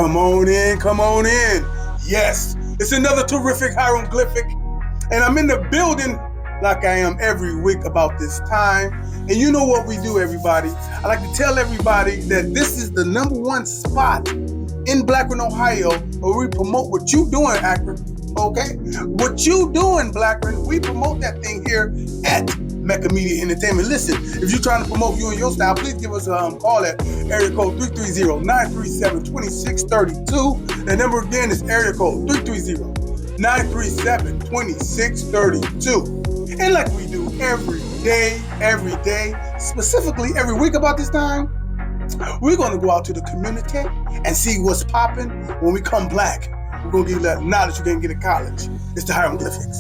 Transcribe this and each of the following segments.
Come on in, come on in. Yes, it's another terrific hieroglyphic, and I'm in the building like I am every week about this time. And you know what we do, everybody. I like to tell everybody that this is the #1 spot in Akron, Ohio, where we promote what you doing, Akron. Okay? What you doing, Akron, we promote that thing here at Mecca Media Entertainment. Listen, if you're trying to promote you and your style, please give us a call at area code 330-937-2632. The number again is area code 330-937-2632. And like we do every day, specifically every week about this time, we're going to go out to the community and see what's popping when we come back. We're going to give you that knowledge you can't get at college. It's the hieroglyphics.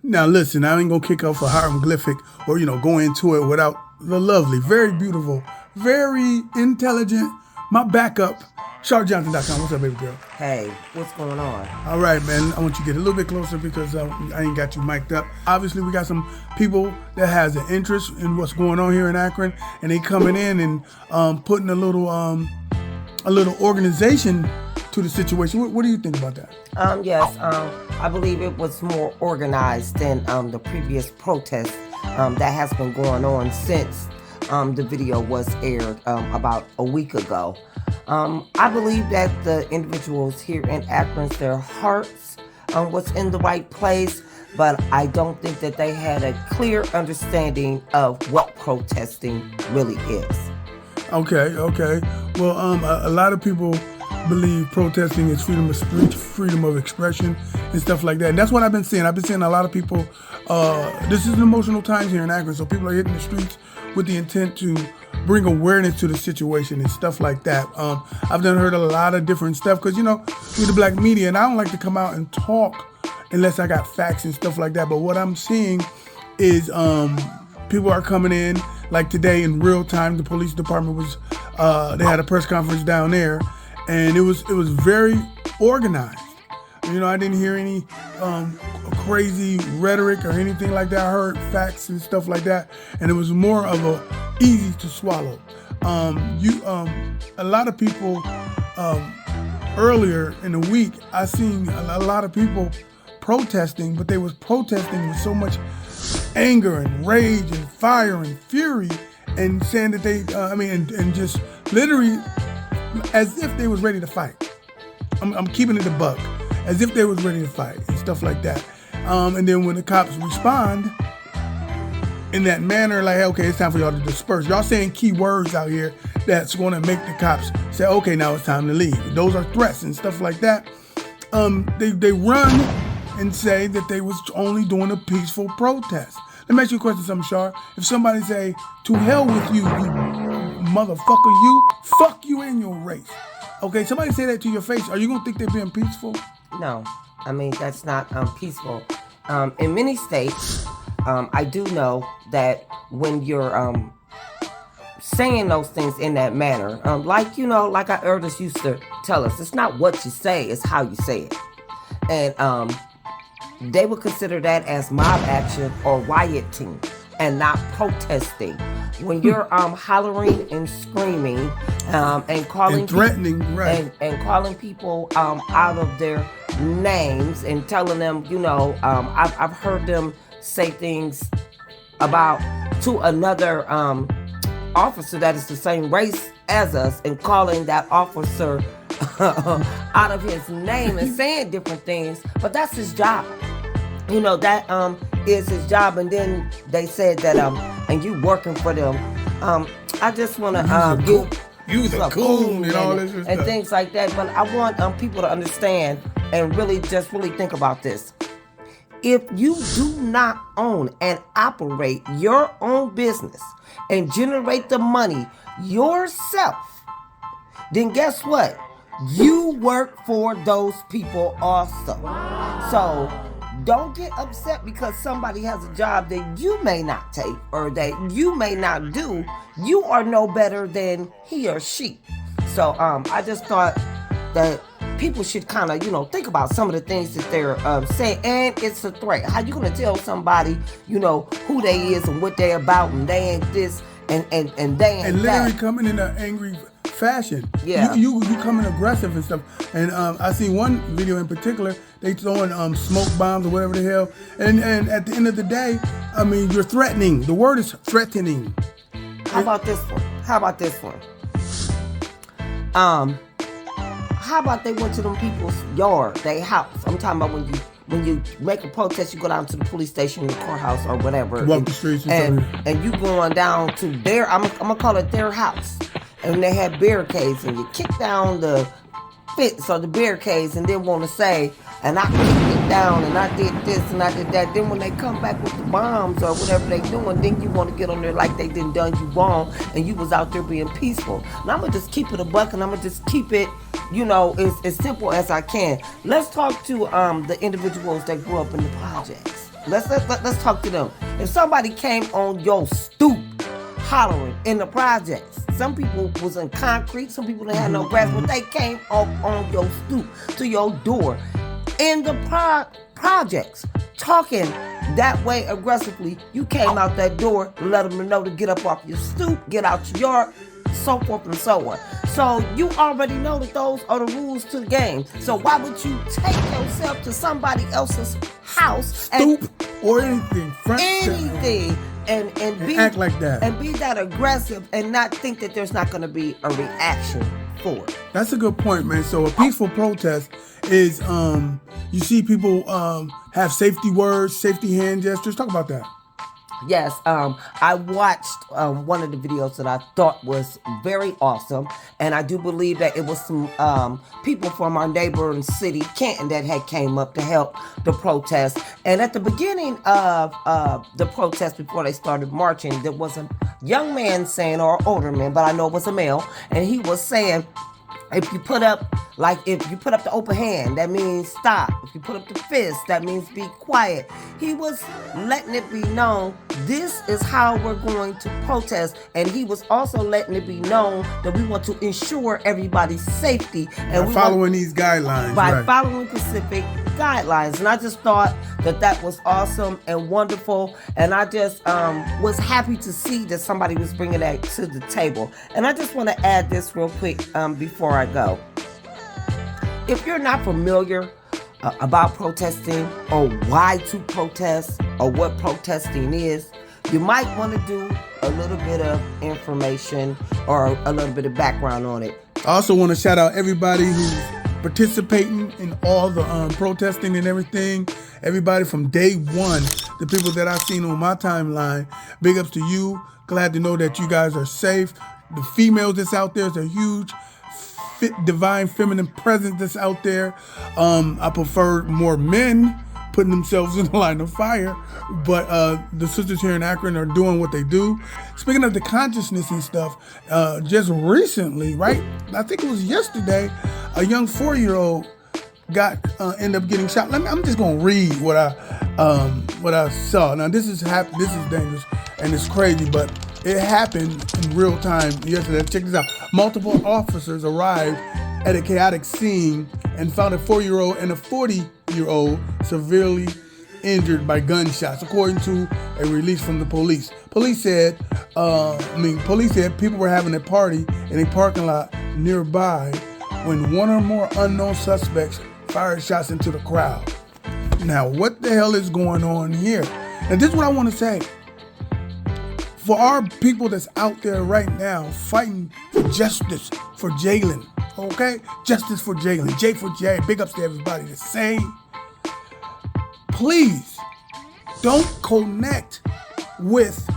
Now listen, I ain't gonna kick off a hieroglyphic or go into it without the lovely, very beautiful, very intelligent, my backup, SharJohnson.com. What's up, baby girl? Hey, what's going on? All right, man. I want you to get a little bit closer because I ain't got you mic'd up. Obviously, we got some people that has an interest in what's going on here in Akron, and they coming in and putting a little organization to the situation. What do you think about that? Yes, I believe it was more organized than the previous protest that has been going on since the video was aired about a week ago. I believe that the individuals here in Akron, their hearts was in the right place, but I don't think that they had a clear understanding of what protesting really is. Okay. Well, a lot of people believe protesting is freedom of speech, freedom of expression, and stuff like that. And that's what I've been seeing. I've been seeing a lot of people. This is an emotional times here in Akron, so people are hitting the streets with the intent to bring awareness to the situation and stuff like that. I've heard a lot of different stuff because we're the black media, and I don't like to come out and talk unless I got facts and stuff like that. But what I'm seeing is people are coming in. Like today in real time, the police department was they had a press conference down there. And it was very organized. I didn't hear any crazy rhetoric or anything like that. I heard facts and stuff like that, and it was more of a easy to swallow. A lot of people earlier in the week, I seen a lot of people protesting, but they was protesting with so much anger and rage and fire and fury, and saying that they, and just literally as if they was ready to fight. I'm keeping it a buck. As if they was ready to fight and stuff like that. And then when the cops respond in that manner, like, okay, it's time for y'all to disperse. Y'all saying key words out here that's going to make the cops say, okay, now it's time to leave. Those are threats and stuff like that. They run and say that they was only doing a peaceful protest. Let me ask you a question, Shar. If somebody say, to hell with you, motherfucker, fuck you and your race. Okay, somebody say that to your face. Are you going to think they're being peaceful? No, that's not peaceful. In many states, I do know that when you're saying those things in that manner, like our elders used to tell us, it's not what you say, it's how you say it. And they would consider that as mob action or rioting and not protesting. When you're hollering and screaming and calling and threatening, people, right, and calling people out of their names and telling them, I've heard them say things to another officer that is the same race as us and calling that officer out of his name and saying different things, but that's his job. You know, that is his job. And then they said that and you working for them. I just want to give you the coon and all this and things like that. But I want people to understand and really think about this. If you do not own and operate your own business and generate the money yourself, then guess what? You work for those people also. So don't get upset because somebody has a job that you may not take or that you may not do. You are no better than he or she. So I just thought that people should kind of, think about some of the things that they're saying. And it's a threat. How you going to tell somebody, who they is and what they about and they ain't this and they ain't and literally that. coming in an angry fashion. Yeah. You coming aggressive and stuff. And I seen one video in particular, they throwing smoke bombs or whatever the hell. And at the end of the day, I mean, you're threatening. The word is threatening. How about this one? How about they went to them people's yard, their house? I'm talking about when you make a protest, you go down to the police station, the courthouse, or whatever. Walk the streets and you going down to their, I'm gonna call it their house. And they had barricades, and you kick down the fence or the barricades, and then want to say, and I kicked it down, and I did this, and I did that. Then when they come back with the bombs or whatever they doing, then you want to get on there like they done you wrong, and you was out there being peaceful. And I'm gonna just keep it a buck, and I'm gonna just keep it, as simple as I can. Let's talk to the individuals that grew up in the projects. Let's talk to them. If somebody came on your stoop hollering in the projects, some people was in concrete, some people didn't have no grass, but they came up on your stoop to your door in the projects talking that way aggressively. You came out that door to let them know to get up off your stoop, get out your yard, so forth and so on. So you already know that those are the rules to the game. So why would you take yourself to somebody else's house stoop or anything and be act like that and be that aggressive and not think that there's not going to be a reaction for it? That's a good point, man. So a peaceful protest is you see people have safety words, safety hand gestures. Talk about that. Yes, I watched one of the videos that I thought was very awesome, and I do believe that it was some people from our neighboring city, Canton, that had came up to help the protest. And at the beginning of the protest, before they started marching, there was a young man saying, or an older man, but I know it was a male, and he was saying, if you put up the open hand, that means stop. If you put up the fist, that means be quiet. He was letting it be known, this is how we're going to protest. And he was also letting it be known that we want to ensure everybody's safety. And by following these guidelines. By following specific guidelines. And I just thought that was awesome and wonderful. And I just was happy to see that somebody was bringing that to the table. And I just want to add this real quick before I go. If you're not familiar about protesting or why to protest or what protesting is, you might want to do a little bit of information or a little bit of background on it. I also want to shout out everybody who's participating in all the protesting and everything. Everybody from day one, the people that I've seen on my timeline, big ups to you. Glad to know that you guys are safe. The females that's out there is a huge divine feminine presence that's out there. I prefer more men putting themselves in the line of fire, but the sisters here in Akron are doing what they do. Speaking of the consciousness and stuff, just recently, right? I think it was yesterday, a young 4-year-old ended up getting shot. I'm just gonna read what I saw. Now this is dangerous and it's crazy, but it happened in real time yesterday. Check this out. Multiple officers arrived at a chaotic scene and found a 4-year-old and a 40-year-old severely injured by gunshots, according to a release from the police. Police said people were having a party in a parking lot nearby when one or more unknown suspects fired shots into the crowd. Now, what the hell is going on here? And this is what I want to say. For our people that's out there right now fighting for justice for Jayland, Okay? Justice for Jayland. J for Jay. Big ups to everybody to say. Please don't connect with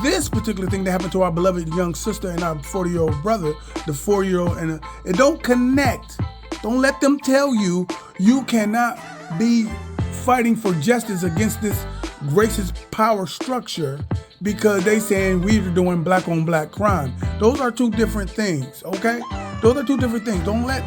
this particular thing that happened to our beloved young sister and our 40-year-old brother, the 4-year-old, and don't connect. Don't let them tell you you cannot be fighting for justice against this racist power structure because they saying we're doing black on black crime. Those are two different things, okay? Those are two different things. Don't let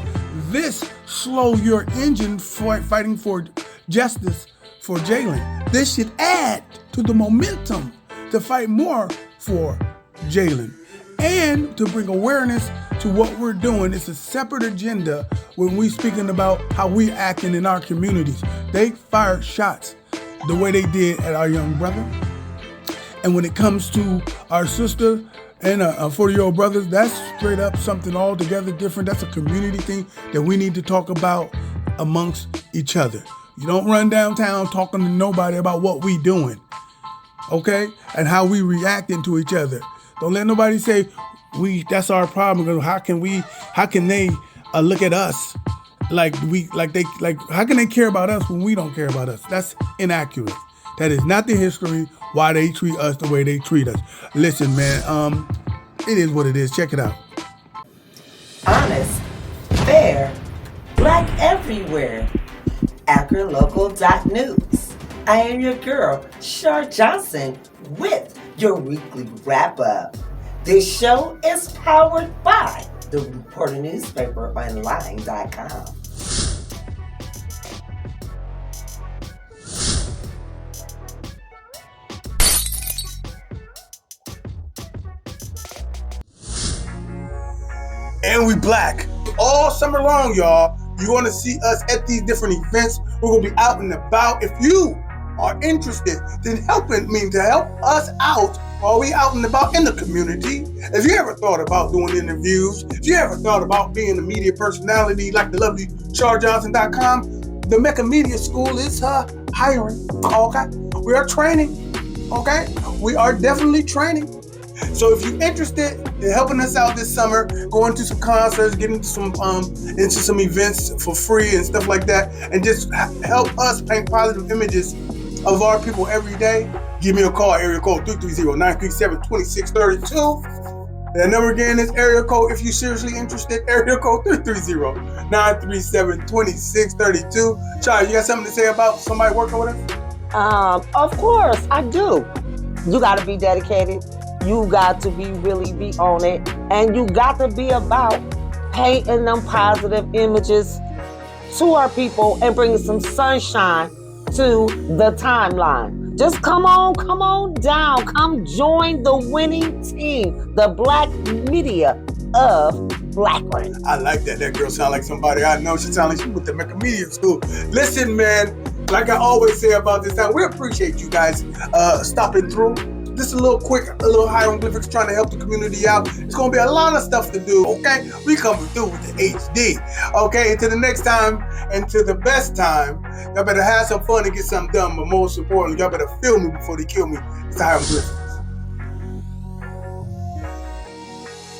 this slow your engine for fighting for justice for Jayland. This should add to the momentum to fight more for Jayland and to bring awareness to what we're doing. It's a separate agenda when we speaking about how we acting in our communities. They fired shots the way they did at our young brother. And when it comes to our sister and a 40-year-old brother, that's straight up something altogether different. That's a community thing that we need to talk about amongst each other. You don't run downtown talking to nobody about what we doing, okay? And how we reacting to each other. Don't let nobody say that's our problem. How can they look at us how can they care about us when we don't care about us? That's inaccurate. That is not the history why they treat us the way they treat us. Listen, man, it is what it is. Check it out. Honest, fair, black everywhere. AkronLocal.news. I am your girl, Shar Johnson, with your weekly wrap-up. This show is powered by the Reporter Newspaper Online.com. And we black. All summer long, y'all. You're going to see us at these different events. We're going to be out and about. If you are interested in to help us out while we out and about in the community. If you ever thought about doing interviews, if you ever thought about being a media personality like the lovely CharJohnson.com, the Mecca Media School is hiring. Okay? We are training. Okay? We are definitely training. So if you're interested in helping us out this summer, going to some concerts, getting into some events for free and stuff like that, and just help us paint positive images of our people every day, give me a call, area code 330-937-2632. That number again is area code, if you're seriously interested, area code 330-937-2632. Chai, you got something to say about somebody working with us? Of course, I do. You got to be dedicated. You got to really be on it. And you got to be about painting them positive images to our people and bringing some sunshine to the timeline. Just come on down. Come join the winning team, the Black Media of Akron. I like that. That girl sound like somebody I know. She sound like she went to Mecca Media School. Listen, man, like I always say about this time, we appreciate you guys stopping through. Just a little hieroglyphics trying to help the community out. It's going to be a lot of stuff to do, okay? We coming through with the HD, okay? Until the next time, and to the best time, y'all better have some fun and get something done, but most importantly, y'all better feel me before they kill me. It's the hieroglyphics.